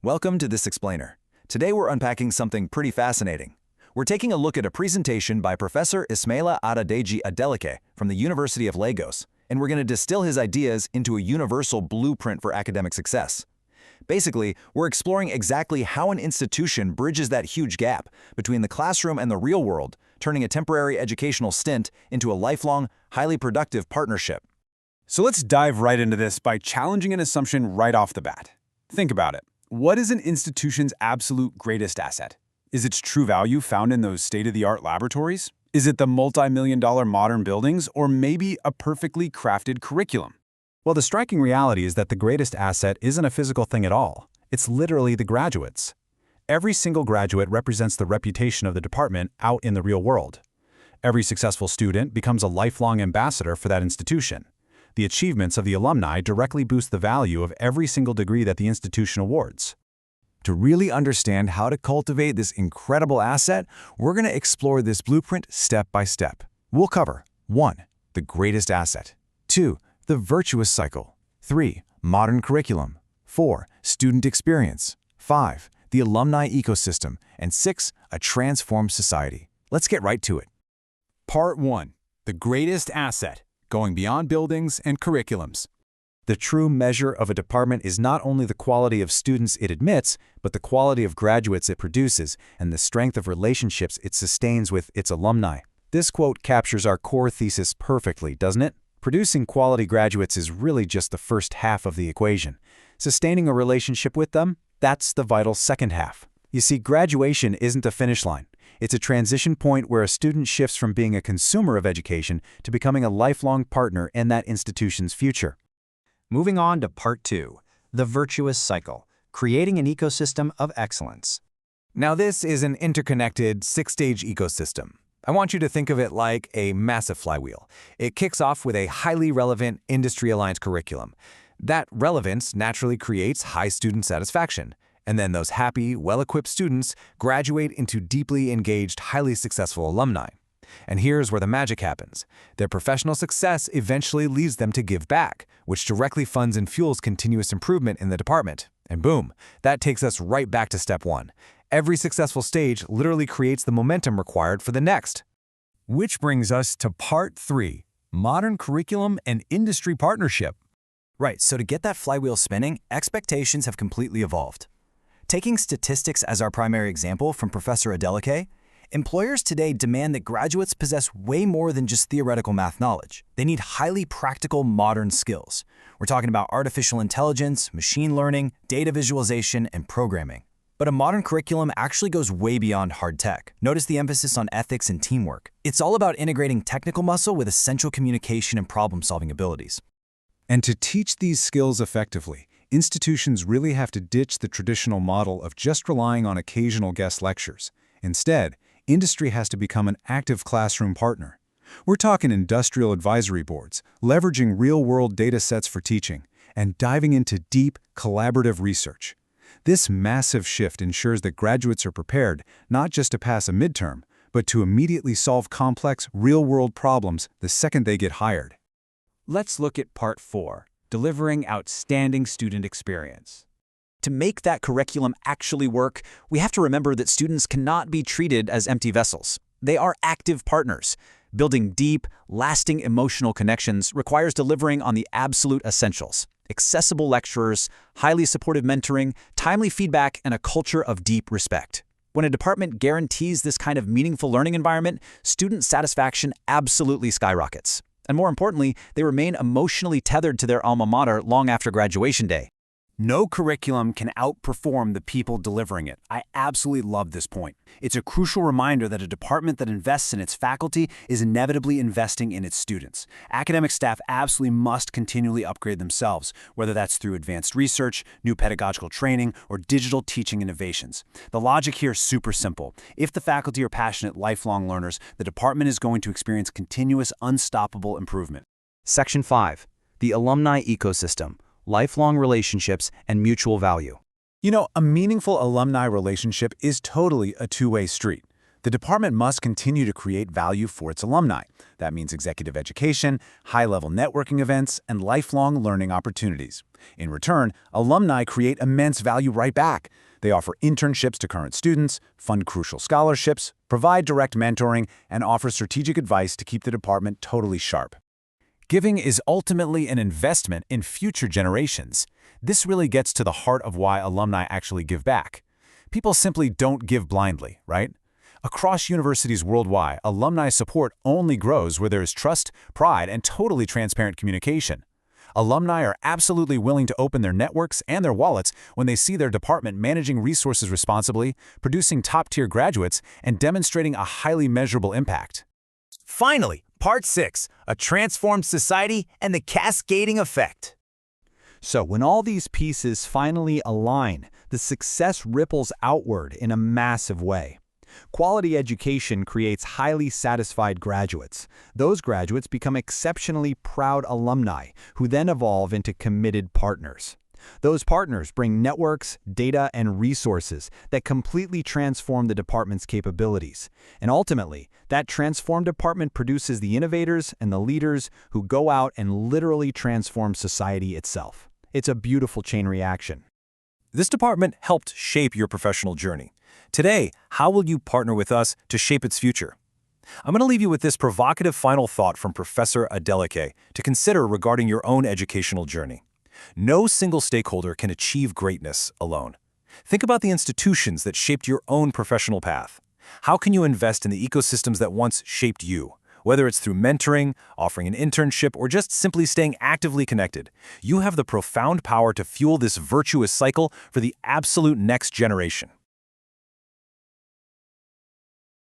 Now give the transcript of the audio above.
Welcome to This Explainer. Today we're unpacking something pretty fascinating. We're taking a look at a presentation by Professor Ismaila Adedeji Adeleke from the University of Lagos, and we're going to distill his ideas into a universal blueprint for academic success. Basically, we're exploring exactly how an institution bridges that huge gap between the classroom and the real world, turning a temporary educational stint into a lifelong, highly productive partnership. So let's dive right into this by challenging an assumption right off the bat. Think about it. What is an institution's absolute greatest asset? Is its true value found in those state-of-the-art laboratories? Is it the multi-million-dollar modern buildings, or maybe a perfectly crafted curriculum? Well, the striking reality is that the greatest asset isn't a physical thing at all. It's literally the graduates. Every single graduate represents the reputation of the department out in the real world. Every successful student becomes a lifelong ambassador for that institution. The achievements of the alumni directly boost the value of every single degree that the institution awards. To really understand how to cultivate this incredible asset, we're going to explore this blueprint step by step. We'll cover 1. The greatest asset. 2. The virtuous cycle. 3. Modern curriculum. 4. Student experience. 5. The alumni ecosystem. And 6. A transformed society. Let's get right to it. Part 1. The greatest asset. Going beyond buildings and curriculums. The true measure of a department is not only the quality of students it admits, but the quality of graduates it produces and the strength of relationships it sustains with its alumni. This quote captures our core thesis perfectly, doesn't it? Producing quality graduates is really just the first half of the equation. Sustaining a relationship with them, that's the vital second half. You see, graduation isn't a finish line. It's a transition point where a student shifts from being a consumer of education to becoming a lifelong partner in that institution's future. Moving on to Part 2, the virtuous cycle, creating an ecosystem of excellence. Now this is an interconnected, six-stage ecosystem. I want you to think of it like a massive flywheel. It kicks off with a highly relevant, industry-aligned curriculum. That relevance naturally creates high student satisfaction. And then those happy, well-equipped students graduate into deeply engaged, highly successful alumni. And here's where the magic happens. Their professional success eventually leads them to give back, which directly funds and fuels continuous improvement in the department. And boom, that takes us right back to step 1. Every successful stage literally creates the momentum required for the next. Which brings us to Part 3, modern curriculum and industry partnership. Right, so to get that flywheel spinning, expectations have completely evolved. Taking statistics as our primary example from Professor Adeleke, employers today demand that graduates possess way more than just theoretical math knowledge. They need highly practical, modern skills. We're talking about artificial intelligence, machine learning, data visualization, and programming. But a modern curriculum actually goes way beyond hard tech. Notice the emphasis on ethics and teamwork. It's all about integrating technical muscle with essential communication and problem-solving abilities. And to teach these skills effectively, institutions really have to ditch the traditional model of just relying on occasional guest lectures. Instead, industry has to become an active classroom partner. We're talking industrial advisory boards, leveraging real-world data sets for teaching, and diving into deep, collaborative research. This massive shift ensures that graduates are prepared not just to pass a midterm, but to immediately solve complex, real-world problems the second they get hired. Let's look at Part 4, delivering outstanding student experience. To make that curriculum actually work, we have to remember that students cannot be treated as empty vessels. They are active partners. Building deep, lasting emotional connections requires delivering on the absolute essentials: accessible lecturers, highly supportive mentoring, timely feedback, and a culture of deep respect. When a department guarantees this kind of meaningful learning environment, student satisfaction absolutely skyrockets. And more importantly, they remain emotionally tethered to their alma mater long after graduation day. No curriculum can outperform the people delivering it. I absolutely love this point. It's a crucial reminder that a department that invests in its faculty is inevitably investing in its students. Academic staff absolutely must continually upgrade themselves, whether that's through advanced research, new pedagogical training, or digital teaching innovations. The logic here is super simple. If the faculty are passionate, lifelong learners, the department is going to experience continuous, unstoppable improvement. Section 5. The alumni ecosystem. Lifelong relationships, and mutual value. You know, a meaningful alumni relationship is totally a two-way street. The department must continue to create value for its alumni. That means executive education, high-level networking events, and lifelong learning opportunities. In return, alumni create immense value right back. They offer internships to current students, fund crucial scholarships, provide direct mentoring, and offer strategic advice to keep the department totally sharp. Giving is ultimately an investment in future generations. This really gets to the heart of why alumni actually give back. People simply don't give blindly, right? Across universities worldwide, alumni support only grows where there is trust, pride, and totally transparent communication. Alumni are absolutely willing to open their networks and their wallets when they see their department managing resources responsibly, producing top-tier graduates, and demonstrating a highly measurable impact. Finally, Part 6, a transformed society and the cascading effect. So when all these pieces finally align, the success ripples outward in a massive way. Quality education creates highly satisfied graduates. Those graduates become exceptionally proud alumni, who then evolve into committed partners. Those partners bring networks, data, and resources that completely transform the department's capabilities. And ultimately, that transformed department produces the innovators and the leaders who go out and literally transform society itself. It's a beautiful chain reaction. This department helped shape your professional journey. Today, how will you partner with us to shape its future? I'm going to leave you with this provocative final thought from Professor Adeleke to consider regarding your own educational journey. No single stakeholder can achieve greatness alone. Think about the institutions that shaped your own professional path. How can you invest in the ecosystems that once shaped you? Whether it's through mentoring, offering an internship, or just simply staying actively connected, you have the profound power to fuel this virtuous cycle for the absolute next generation.